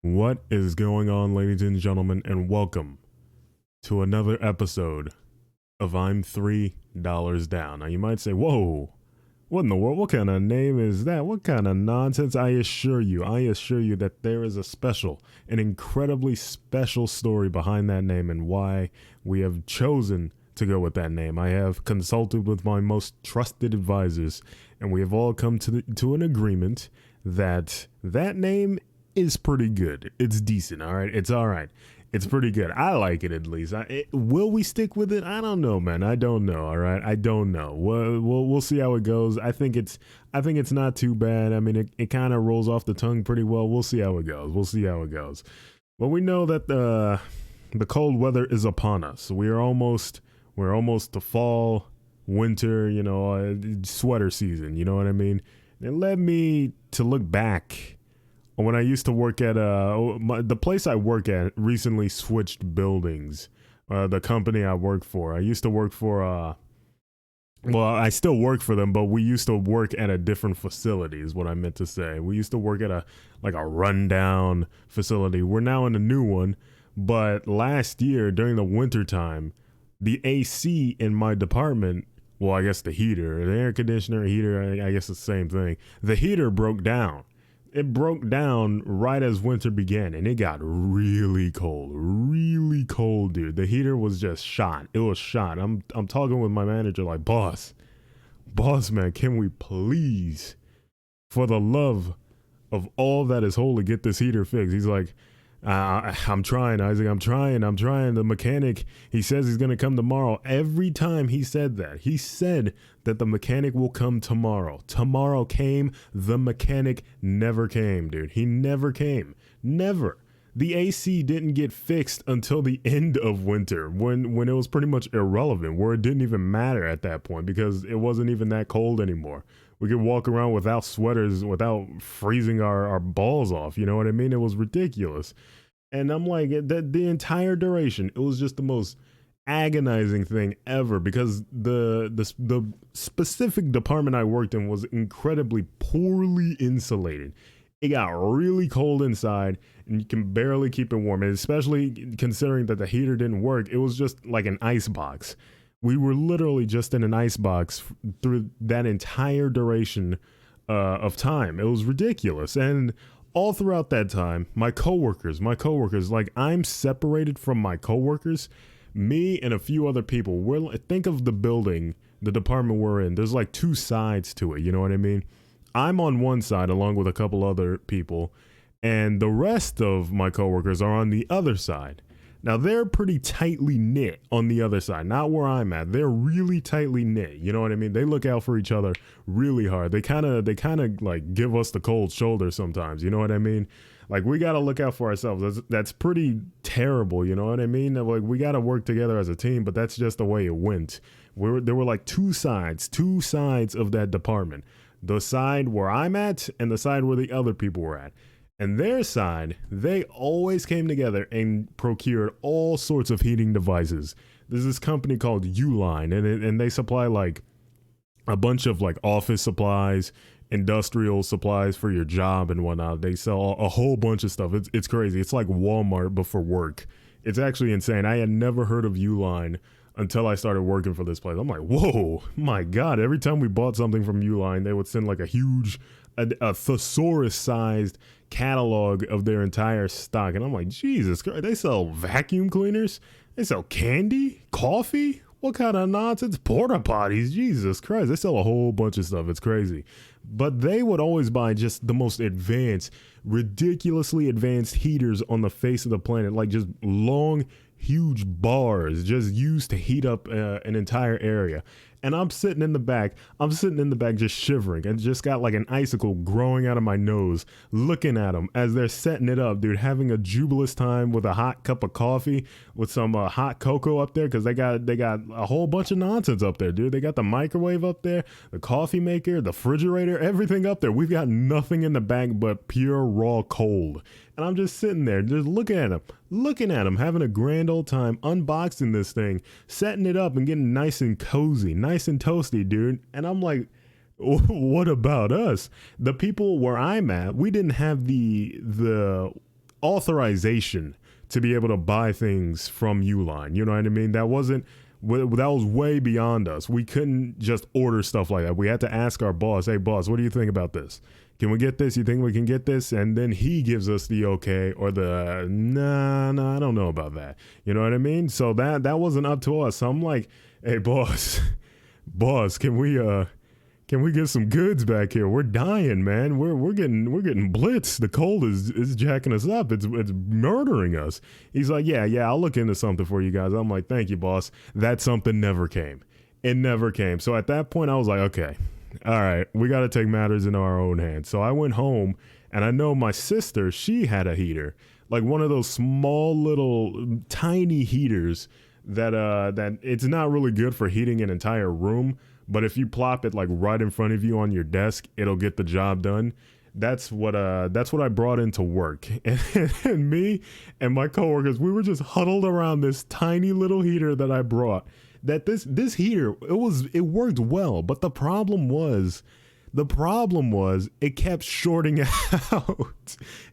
What is going on, ladies and gentlemen, and welcome to another episode of I'm $3 Down. Now, you might say, whoa, what in the world? What kind of name is that? What kind of nonsense? I assure you that there is a special, an incredibly special story behind that name and why we have chosen to go with that name. I have consulted with my most trusted advisors, and we have all come to an agreement that that name is pretty good. It's decent, all right? It's all right. It's pretty good. I like it at least. Will we stick with it? I don't know, man. I don't know. All right, I don't know. We'll see how it goes. I think it's not too bad. I mean, it kind of rolls off the tongue pretty well. We'll see how it goes. But we know that the cold weather is upon us. We're almost to fall, winter. Sweater season. You know what I mean? It led me to look back when I used to work at the place I work at recently switched buildings. The company I work for. I used to work for well, I still work for them, but we used to work at a different facility is what I meant to say. We used to work at a rundown facility. We're now in a new one, but last year during the winter time, the AC in my department, well, I guess the heater, the air conditioner, heater, I guess it's the same thing. The heater broke down. It broke down right as winter began, and it got really cold, dude. The heater was just shot. It was shot. I'm talking with my manager like, boss, man, can we please, for the love of all that is holy, get this heater fixed? He's like, I'm trying, Isaac. I'm trying. The mechanic, he says he's going to come tomorrow. Every time he said that, he said that the mechanic will come tomorrow. Tomorrow came. The mechanic never came, dude. He never came. Never. The AC didn't get fixed until the end of winter when it was pretty much irrelevant, where it didn't even matter at that point because it wasn't even that cold anymore. We could walk around without sweaters, without freezing our balls off. You know what I mean? It was ridiculous. And I'm like, the entire duration, it was just the most agonizing thing ever because the specific department I worked in was incredibly poorly insulated. It got really cold inside and you can barely keep it warm. And especially considering that the heater didn't work, it was just like an ice box. We were literally just in an ice box through that entire duration of time. It was ridiculous. And all throughout that time, my coworkers, like I'm separated from my coworkers, me and a few other people. Think of the building, the department we're in. There's like two sides to it. You know what I mean? I'm on one side along with a couple other people, and the rest of my coworkers are on the other side. Now they're pretty tightly knit on the other side, not where I'm at. They're really tightly knit. You know what I mean? They look out for each other really hard. They kind of like give us the cold shoulder sometimes. You know what I mean? Like we got to look out for ourselves. That's pretty terrible. You know what I mean? Like we got to work together as a team, but that's just the way it went. There were like two sides of that department. The side where I'm at and the side where the other people were at. And their side, they always came together and procured all sorts of heating devices. There's this company called Uline, and they supply like a bunch of like office supplies, industrial supplies for your job and whatnot. They sell a whole bunch of stuff. It's crazy. It's like Walmart, but for work. It's actually insane. I had never heard of Uline until I started working for this place. I'm like, whoa, my God. Every time we bought something from Uline, they would send like a thesaurus-sized catalog of their entire stock. And I'm like, Jesus Christ, they sell vacuum cleaners? They sell candy? Coffee? What kind of nonsense? Porta potties? Jesus Christ, they sell a whole bunch of stuff. It's crazy. But they would always buy just the most advanced, ridiculously advanced heaters on the face of the planet, like just long, huge bars just used to heat up an entire area. And I'm sitting in the back just shivering and just got like an icicle growing out of my nose, looking at them as they're setting it up, dude, having a jubilous time with a hot cup of coffee with some hot cocoa up there. Cause they got a whole bunch of nonsense up there, dude. They got the microwave up there, the coffee maker, the refrigerator, everything up there. We've got nothing in the back but pure raw cold. And I'm just sitting there, just looking at him, having a grand old time, unboxing this thing, setting it up and getting nice and cozy, nice and toasty, dude. And I'm like, what about us? The people where I'm at, we didn't have the authorization to be able to buy things from Uline. You know what I mean? That was way beyond us. We couldn't just order stuff like that. We had to ask our boss, hey boss, what do you think about this? Can we get this? You think we can get this? And then he gives us the okay or the nah, I don't know about that. You know what I mean? So that wasn't up to us. So I'm like, hey boss, can we get some goods back here? We're dying, man. We're getting blitzed. The cold is jacking us up. It's murdering us. He's like, yeah, I'll look into something for you guys. I'm like, thank you, boss. That something never came. It never came. So at that point I was like, okay, all right, we got to take matters into our own hands. So I went home, and I know my sister, she had a heater, like one of those small little tiny heaters that it's not really good for heating an entire room, but if you plop it like right in front of you on your desk, it'll get the job done. That's what I brought into work. And me and my coworkers, we were just huddled around this tiny little heater that I brought. That this heater, it worked well, but the problem was it kept shorting out.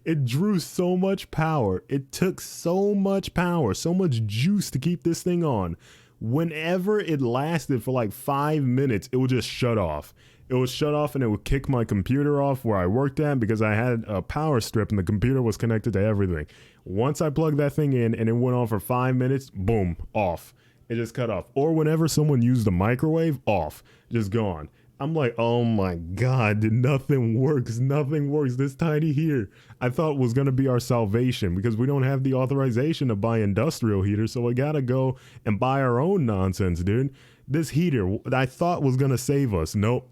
It drew so much power. It took so much power, so much juice to keep this thing on. Whenever it lasted for like 5 minutes, it would just shut off. It would shut off and it would kick my computer off where I worked at because I had a power strip and the computer was connected to everything. Once I plugged that thing in and it went on for 5 minutes, boom, off. It just cut off. Or whenever someone used the microwave, off, just gone. I'm like, oh my God, nothing works. This tiny heater I thought was going to be our salvation because we don't have the authorization to buy industrial heaters. So we got to go and buy our own nonsense, dude. This heater I thought was going to save us. Nope.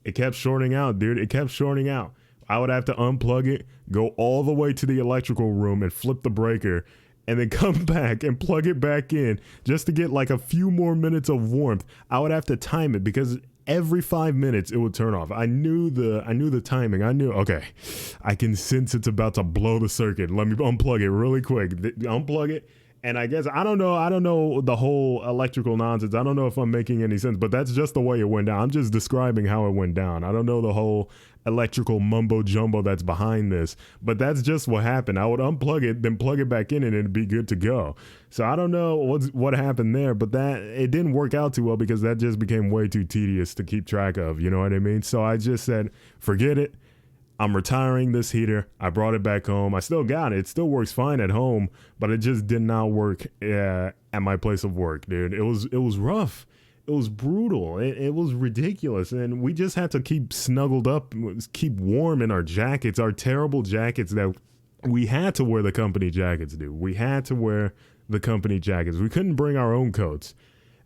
It kept shorting out, dude. It kept shorting out. I would have to unplug it, go all the way to the electrical room and flip the breaker, and then come back and plug it back in just to get like a few more minutes of warmth. I would have to time it because every 5 minutes it would turn off. I knew the timing. I knew, okay, I can sense it's about to blow the circuit. Let me unplug it really quick. Unplug it. And I guess, I don't know the whole electrical nonsense. I don't know if I'm making any sense, but that's just the way it went down. I'm just describing how it went down. I don't know the whole electrical mumbo jumbo that's behind this, but that's just what happened. I would unplug it, then plug it back in and it'd be good to go. So I don't know what happened there, but it didn't work out too well because that just became way too tedious to keep track of. You know what I mean? So I just said, forget it. I'm retiring this heater. I brought it back home. I still got it. It still works fine at home, but it just did not work at my place of work, dude. It was rough. It was brutal. It was ridiculous. And we just had to keep snuggled up, keep warm in our jackets, our terrible jackets that we had to wear the company jackets, dude. We had to wear the company jackets. We couldn't bring our own coats.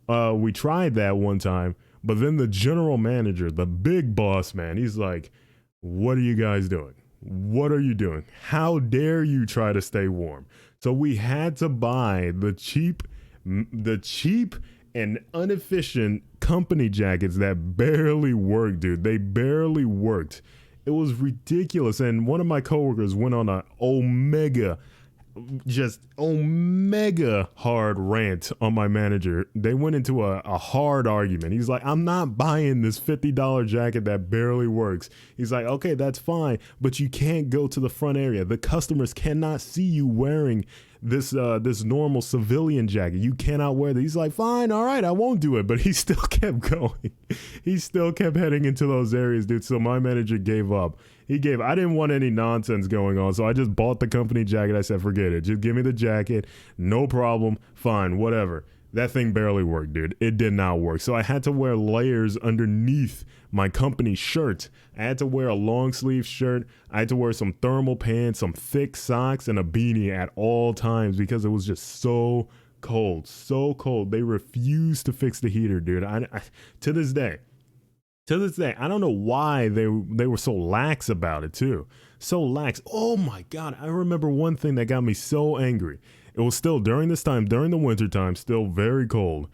We tried that one time, but then the general manager, the big boss man, he's like, what are you guys doing? What are you doing? How dare you try to stay warm? So we had to buy the cheap and inefficient company jackets that barely worked, dude. They barely worked. It was ridiculous. And one of my coworkers went on a omega hard rant on my manager. They went into a hard argument. He's like, I'm not buying this $50 jacket that barely works. He's like, okay, that's fine, but you can't go to the front area. The customers cannot see you wearing this normal civilian jacket. You cannot wear that. He's like, fine, all right, I won't do it. But he still kept going. He still kept heading into those areas, dude. So my manager gave up. I didn't want any nonsense going on, so I just bought the company jacket. I said, forget it. Just give me the jacket. No problem. Fine, whatever. That thing barely worked, dude. It did not work. So I had to wear layers underneath my company shirt. I had to wear a long sleeve shirt. I had to wear some thermal pants, some thick socks, and a beanie at all times because it was just so cold. So cold. They refused to fix the heater, dude. To this day, I don't know why they were so lax about it too. So lax. Oh my God. I remember one thing that got me so angry. It was still during the winter time, still very cold.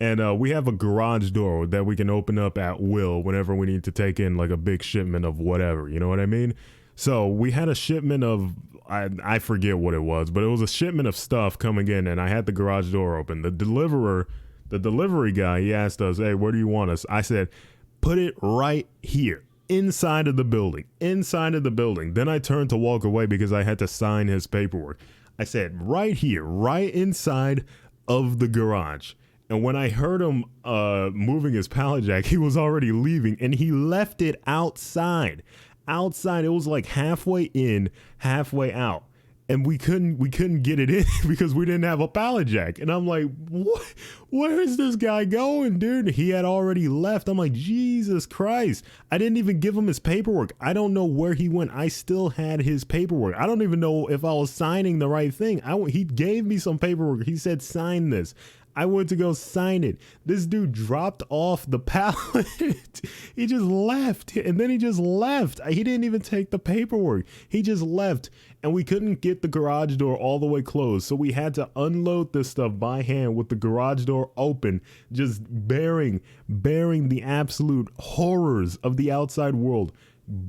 And we have a garage door that we can open up at will whenever we need to take in like a big shipment of whatever. You know what I mean? So we had a shipment of, I forget what it was, but it was a shipment of stuff coming in and I had the garage door open. The delivery guy, he asked us, hey, where do you want us? I said, put it right here. inside of the building, Then I turned to walk away because I had to sign his paperwork. I said, right here, right inside of the garage. And when I heard him moving his pallet jack, he was already leaving, and he left it outside. It was like halfway in, halfway out. And we couldn't get it in because we didn't have a pallet jack. And I'm like, what? Where is this guy going, dude? He had already left. I'm like, Jesus Christ. I didn't even give him his paperwork. I don't know where he went. I still had his paperwork. I don't even know if I was signing the right thing. He gave me some paperwork. He said, sign this. I went to go sign it. This dude dropped off the pallet. He just left. And then he just left. He didn't even take the paperwork. He just left. And we couldn't get the garage door all the way closed. So we had to unload this stuff by hand with the garage door open, just bearing the absolute horrors of the outside world,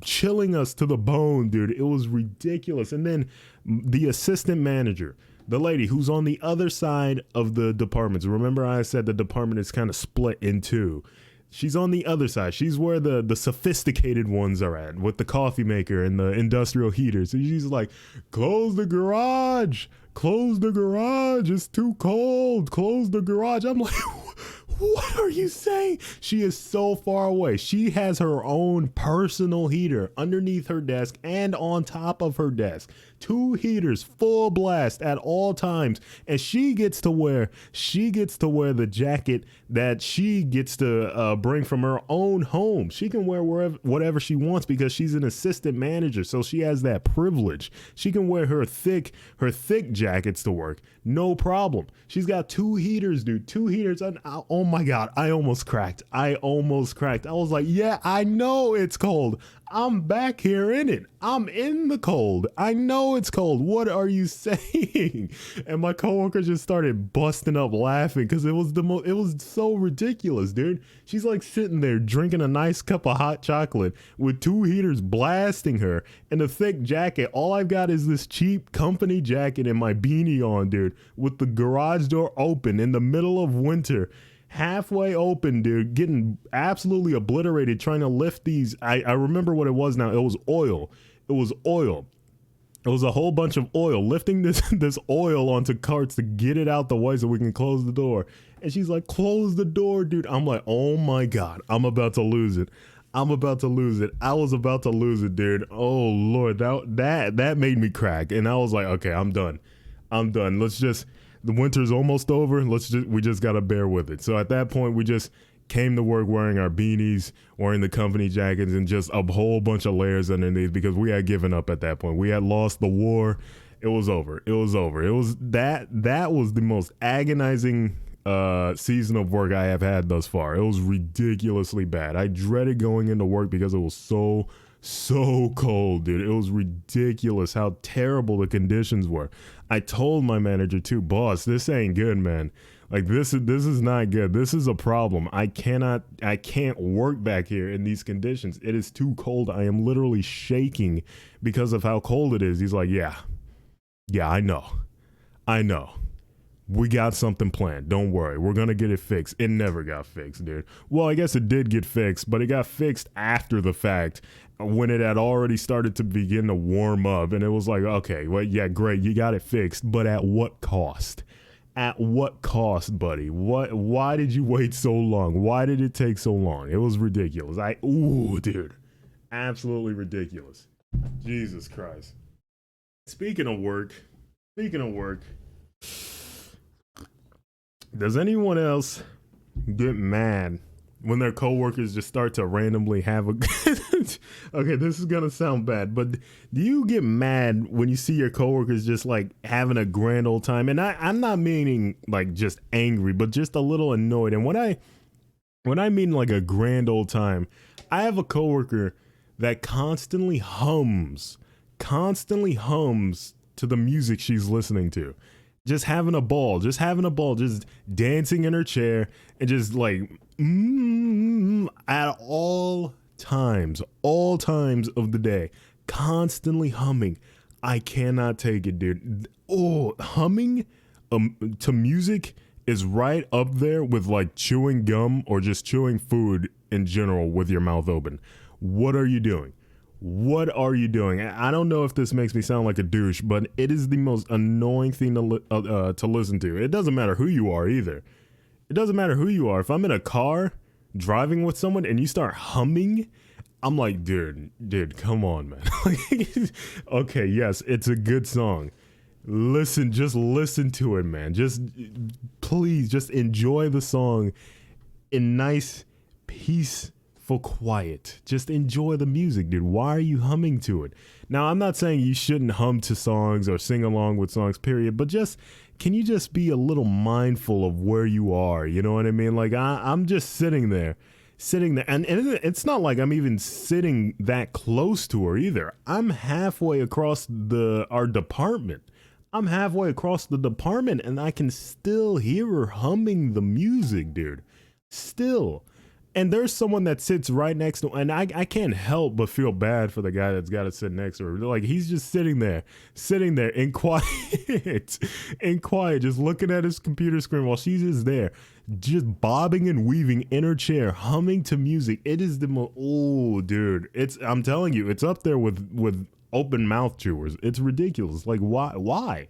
chilling us to the bone, dude. It was ridiculous. And then the assistant manager, the lady who's on the other side of the departments. Remember I said the department is kind of split in two. She's on the other side. She's where the sophisticated ones are at, with the coffee maker and the industrial heaters. So she's like, close the garage. It's too cold. Close the garage. I'm like, what are you saying? She is so far away. She has her own personal heater underneath her desk and on top of her desk. 2 heaters full blast at all times, and she gets to wear the jacket that she gets to bring from her own home. She can wear whatever she wants because she's an assistant manager, so she has that privilege. She can wear her thick jackets to work, no problem. She's got 2 heaters, dude. 2 heaters. Oh my God, I almost cracked. I was like, yeah, I know it's cold. I'm back here in it. I'm in the cold. I know it's cold. What are you saying? And my coworker just started busting up laughing because it was so ridiculous, dude. She's like sitting there drinking a nice cup of hot chocolate with 2 heaters blasting her and a thick jacket. All I've got is this cheap company jacket and my beanie on, dude, with the garage door open in the middle of winter. Halfway open, dude, getting absolutely obliterated trying to lift these. I remember what it was now. It was oil. It was a whole bunch of oil, lifting this oil onto carts to get it out the way so we can close the door. And she's like, close the door, dude. I'm like, oh my God, I'm about to lose it. I was about to lose it, dude. Oh Lord, that made me crack. And I was like, okay, I'm done. The winter's almost over. We just got to bear with it. So at that point, we just came to work wearing our beanies, wearing the company jackets, and just a whole bunch of layers underneath because we had given up at that point. We had lost the war. It was over. That was the most agonizing season of work I have had thus far. It was ridiculously bad. I dreaded going into work because it was so cold, dude. It was ridiculous how terrible the conditions were. I told my manager too, boss, this ain't good, man. Like this is not good. This is a problem. I can't work back here in these conditions. It is too cold. I am literally shaking because of how cold it is. He's like, yeah, I know. We got something planned. Don't worry. We're going to get it fixed. It never got fixed, dude. Well, I guess it did get fixed, but it got fixed after the fact when it had already started to begin to warm up. And it was like, okay, well, yeah, great. You got it fixed. But at what cost? At what cost, buddy? Why did you wait so long? Why did it take so long? It was ridiculous. Dude, absolutely ridiculous. Jesus Christ. Speaking of work, does anyone else get mad when their coworkers just start to randomly have a okay, this is gonna sound bad, but do you get mad when you see your coworkers just like having a grand old time? And I'm not meaning like just angry, but just a little annoyed. And when I mean like a grand old time, I have a coworker that constantly hums to the music she's listening to. Just having a ball, just dancing in her chair and just like at all times of the day, constantly humming. I cannot take it, dude. Oh, humming to music is right up there with like chewing gum or just chewing food in general with your mouth open. What are you doing? What are you doing? I don't know if this makes me sound like a douche, but it is the most annoying thing to listen to. It doesn't matter who you are either. It doesn't matter who you are. If I'm in a car driving with someone and you start humming, I'm like, dude, come on, man. Okay, yes, it's a good song. Just listen to it, man. Please, just enjoy the song in nice, peaceful quiet. Just enjoy the music, dude. Why are you humming to it? Now, I'm not saying you shouldn't hum to songs or sing along with songs, period, but can you just be a little mindful of where you are? You know what I mean? Like, I'm just sitting there, and it's not like I'm even sitting that close to her either. I'm halfway across our department. I'm halfway across the department and I can still hear her humming the music, dude. Still. And there's someone that sits right next to, and I can't help but feel bad for the guy that's got to sit next to her. Like, he's just sitting there in quiet, just looking at his computer screen while she's just there, just bobbing and weaving in her chair, humming to music. It is the most, oh, dude, I'm telling you, it's up there with open mouth chewers. It's ridiculous. Like, why?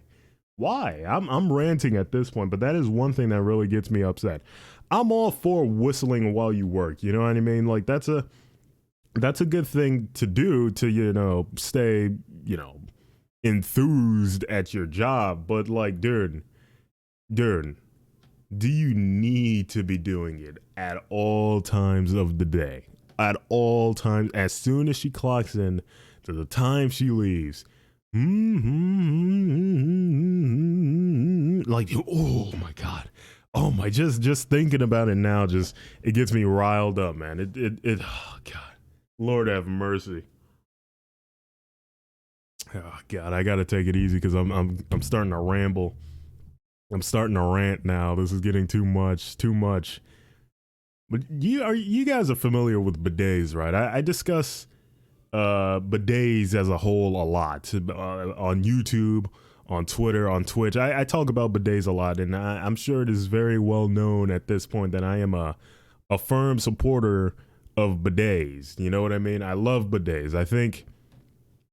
I'm ranting at this point, but that is one thing that really gets me upset. I'm all for whistling while you work. You know what I mean? Like, that's a good thing to do to, stay, enthused at your job. But like, dude, do you need to be doing it at all times of the day? At all times, as soon as she clocks in to the time she leaves. Like, oh my God. Oh my, just thinking about it now, it gets me riled up, man. Oh God, Lord have mercy. Oh God, I gotta take it easy because I'm starting to ramble. I'm starting to rant now. This is getting too much. But you guys are familiar with bidets, right? I discuss bidets as a whole a lot on YouTube, on Twitter, on Twitch. I talk about bidets a lot, and I'm sure it is very well known at this point that I am a firm supporter of bidets. You know what I mean? I love bidets. I think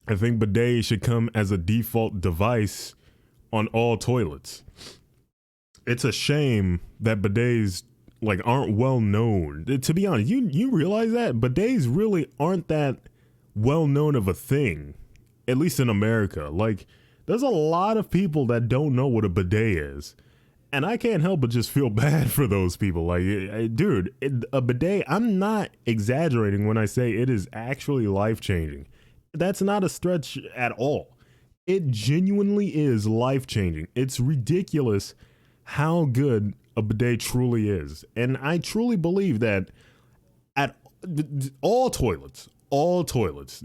bidets should come as a default device on all toilets. It's a shame that bidets aren't well known. To be honest, you realize that bidets really aren't that well known of a thing, at least in America. Like, there's a lot of people that don't know what a bidet is, and I can't help but just feel bad for those people. Like, dude, a bidet, I'm not exaggerating when I say it is actually life-changing. That's not a stretch at all. It genuinely is life-changing. It's ridiculous how good a bidet truly is. And I truly believe that at all toilets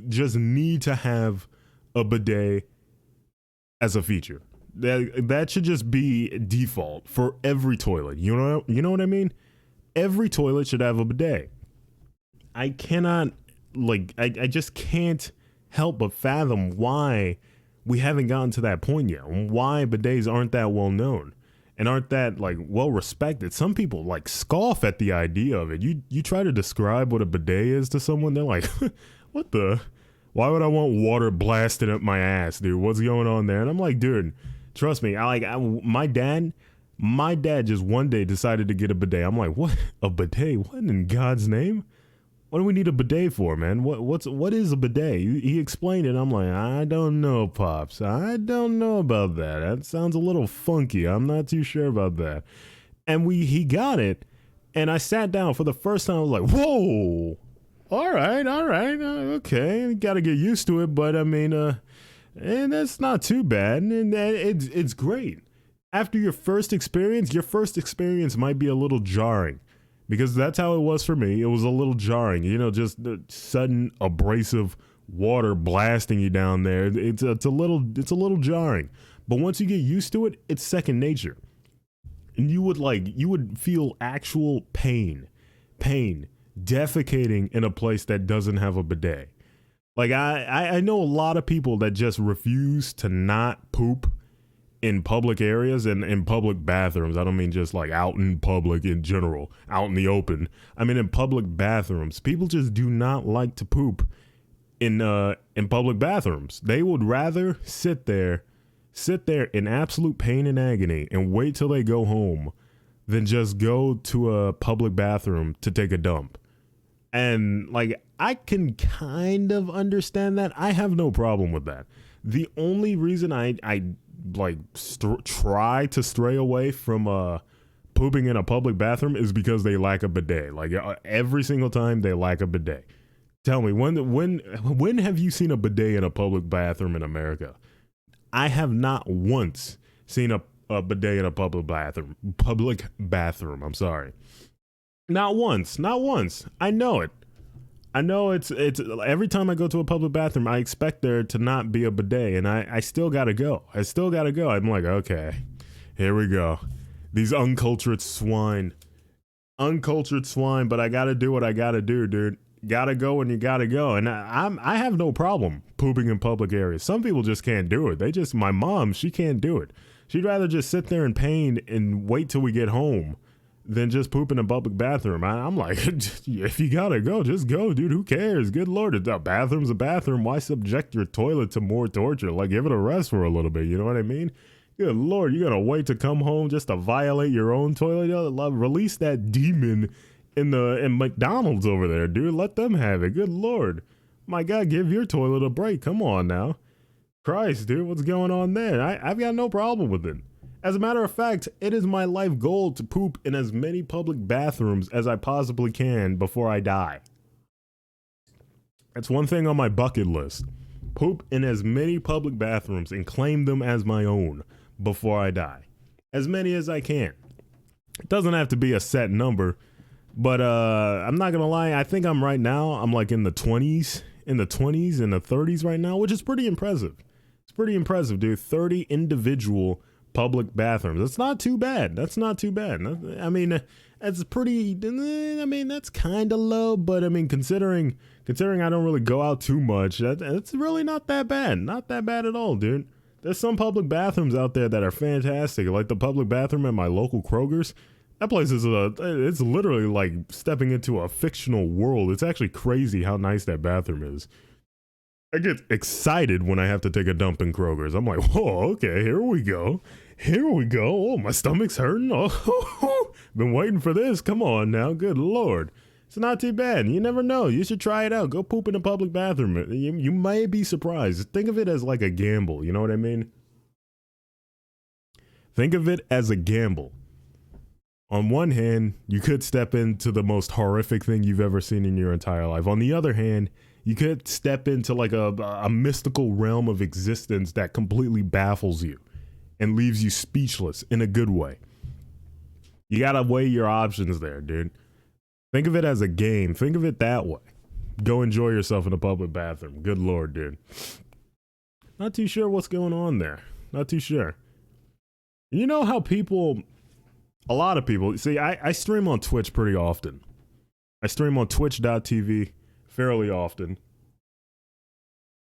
just need to have a bidet as a feature. That should just be default for every toilet. You know what I mean? Every toilet should have a bidet. I cannot, I just can't help but fathom why we haven't gotten to that point yet. Why bidets aren't that well known and aren't that well respected. Some people scoff at the idea of it. You try to describe what a bidet is to someone, they're like, what the? Why would I want water blasted up my ass, dude? What's going on there? And I'm like, dude, trust me. My dad just one day decided to get a bidet. I'm like, what? A bidet? What in God's name? What do we need a bidet for, man? What is a bidet? He explained it. I'm like, I don't know, Pops. I don't know about that. That sounds a little funky. I'm not too sure about that. And he got it, and I sat down for the first time. I was like, whoa. All right, okay. Got to get used to it, but I mean, and that's not too bad, and it's great. After your first experience might be a little jarring. Because that's how it was for me. It was a little jarring, just the sudden abrasive water blasting you down there. It's a little jarring. But once you get used to it, it's second nature. And you would feel actual pain, defecating in a place that doesn't have a bidet. I know a lot of people that just refuse to not poop in public areas and in public bathrooms. I don't mean just like out in public in general, out in the open. I mean in public bathrooms. People just do not like to poop in public bathrooms. They would rather sit there in absolute pain and agony and wait till they go home than just go to a public bathroom to take a dump. And like, I can kind of understand that. I have no problem with that. The only reason I try to stray away from pooping in a public bathroom is because they lack a bidet. Like every single time they lack a bidet. Tell me, when have you seen a bidet in a public bathroom in America? I have not once seen a bidet in a public bathroom. I'm sorry. Not once. I know it. It's every time I go to a public bathroom, I expect there to not be a bidet, and I still gotta go. I'm like, okay, here we go. These uncultured swine, but I gotta do what I gotta do, dude. Gotta go when you gotta go. And I have no problem pooping in public areas. Some people just can't do it. My mom, she can't do it. She'd rather just sit there in pain and wait till we get home than just poop in a public bathroom. I'm like, if you gotta go, just go, dude. Who cares? Good Lord, a bathroom's a bathroom. Why subject your toilet to more torture? Like, give it a rest for a little bit. You know what I mean? Good Lord, you gotta wait to come home just to violate your own toilet? Release that demon in McDonald's over there, dude. Let them have it. Good Lord. My God, give your toilet a break. Come on now. Christ, dude, what's going on there? I've got no problem with it. As a matter of fact, it is my life goal to poop in as many public bathrooms as I possibly can before I die. That's one thing on my bucket list. Poop in as many public bathrooms and claim them as my own before I die. As many as I can. It doesn't have to be a set number, but I'm not gonna lie, I think I'm right now, I'm like in the 20s and the 30s right now, which is pretty impressive. It's pretty impressive, dude. 30 individual public bathrooms. That's not too bad. I mean, that's pretty, I mean, that's kind of low, but I mean, considering I don't really go out too much, it's really not that bad. Not that bad at all, dude. There's some public bathrooms out there that are fantastic, like the public bathroom at my local Kroger's. That place is it's literally like stepping into a fictional world. It's actually crazy how nice that bathroom is. I get excited when I have to take a dump in Kroger's. I'm like, whoa, okay, here we go. Oh, my stomach's hurting. Oh, been waiting for this. Come on now. Good Lord. It's not too bad. You never know. You should try it out. Go poop in a public bathroom. You may be surprised. Think of it as like a gamble. You know what I mean? Think of it as a gamble. On one hand, you could step into the most horrific thing you've ever seen in your entire life. On the other hand, you could step into like a mystical realm of existence that completely baffles you and leaves you speechless in a good way. You gotta weigh your options there, dude. Think of it as a game. Think of it that way. Go enjoy yourself in a public bathroom. Good Lord, dude. Not too sure what's going on there. Not too sure. You know how a lot of people, see, I stream on Twitch pretty often. I stream on twitch.tv fairly often.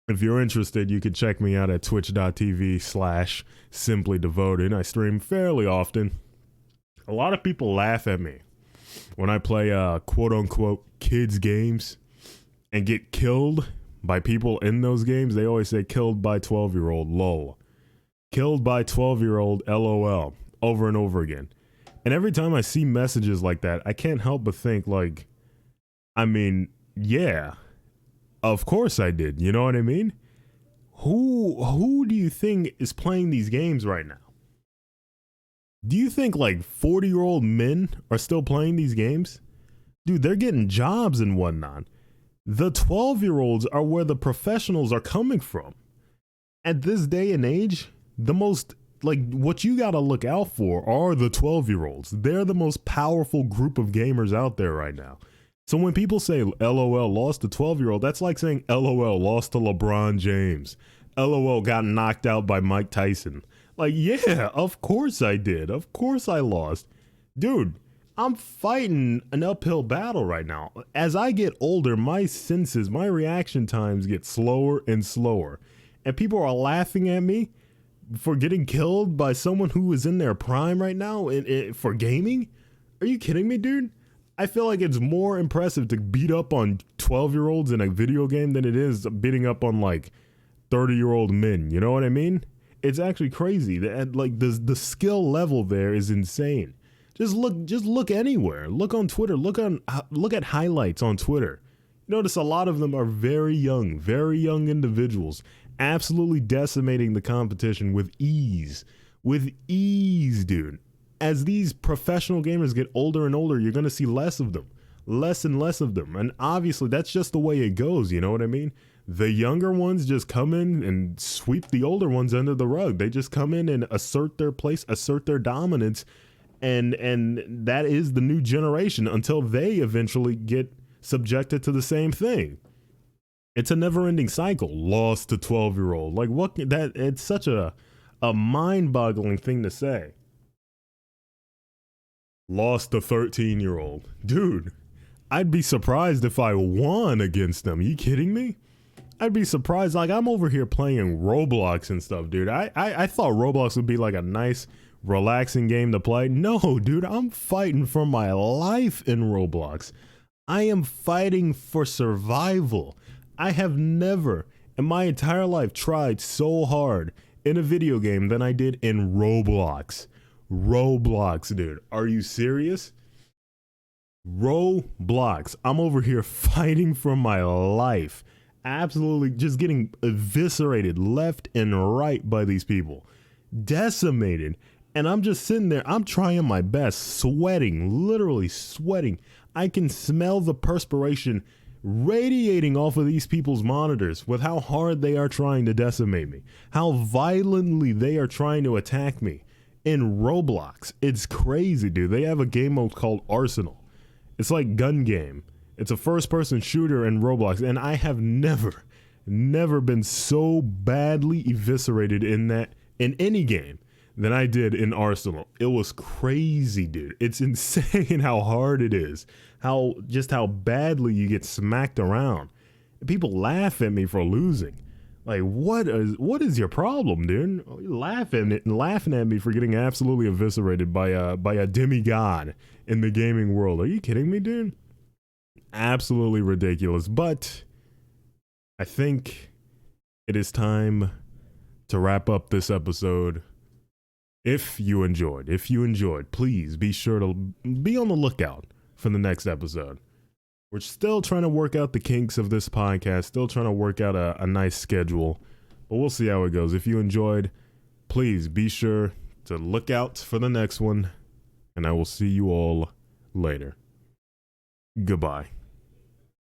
If you're interested, you can check me out at twitch.tv/simplydevoted. I stream fairly often. A lot of people laugh at me when I play quote-unquote kids games and get killed by people in those games. They always say killed by 12-year-old, lol. Killed by 12-year-old, lol, over and over again. And every time I see messages like that, I can't help but think like, I mean, yeah, of course I did. You know what I mean? Who do you think is playing these games right now? Do you think like 40-year-old men are still playing these games? Dude, they're getting jobs and whatnot. The 12-year-olds are where the professionals are coming from. At this day and age, the most, like, what you gotta look out for are the 12-year-olds. They're the most powerful group of gamers out there right now. So when people say LOL lost to 12-year-old, that's like saying LOL lost to LeBron James. LOL got knocked out by Mike Tyson. Like, yeah, of course I did. Of course I lost. Dude, I'm fighting an uphill battle right now. As I get older, my reaction times get slower and slower. And people are laughing at me for getting killed by someone who is in their prime right now for gaming? Are you kidding me, dude? I feel like it's more impressive to beat up on 12-year-olds in a video game than it is beating up on like 30-year-old men. You know what I mean? It's actually crazy. That like the skill level there is insane. Just look anywhere. Look on Twitter. Look at highlights on Twitter. Notice a lot of them are very young individuals, absolutely decimating the competition with ease. With ease, dude. As these professional gamers get older and older, you're going to see less of them. Less and less of them. And obviously, that's just the way it goes, you know what I mean? The younger ones just come in and sweep the older ones under the rug. They just come in and assert their place, assert their dominance, and that is the new generation until they eventually get subjected to the same thing. It's a never-ending cycle. Lost to 12-year-old. Like what? That it's such a mind-boggling thing to say. Lost to 13-year-old. Dude, I'd be surprised if I won against them. Are you kidding me? I'd be surprised. Like, I'm over here playing Roblox and stuff, dude. I thought Roblox would be like a nice, relaxing game to play. No, dude, I'm fighting for my life in Roblox. I am fighting for survival. I have never in my entire life tried so hard in a video game than I did in Roblox. Roblox, dude. Are you serious? Roblox. I'm over here fighting for my life. Absolutely just getting eviscerated left and right by these people. Decimated. And I'm just sitting there. I'm trying my best, sweating, literally sweating. I can smell the perspiration radiating off of these people's monitors with how hard they are trying to decimate me, how violently they are trying to attack me in Roblox. It's crazy, dude. They have a game mode called Arsenal. It's like gun game. It's a first-person shooter in Roblox, and I have never been so badly eviscerated in any game than I did in Arsenal. It was crazy, dude. It's insane how hard it is, how badly you get smacked around. People laugh at me for losing. Like, what is your problem, dude? Laughing at me for getting absolutely eviscerated by a demigod in the gaming world. Are you kidding me, dude? Absolutely ridiculous. But I think it is time to wrap up this episode. If you enjoyed, please be sure to be on the lookout for the next episode. We're still trying to work out the kinks of this podcast, still trying to work out a nice schedule, but we'll see how it goes. If you enjoyed, please be sure to look out for the next one, and I will see you all later. Goodbye.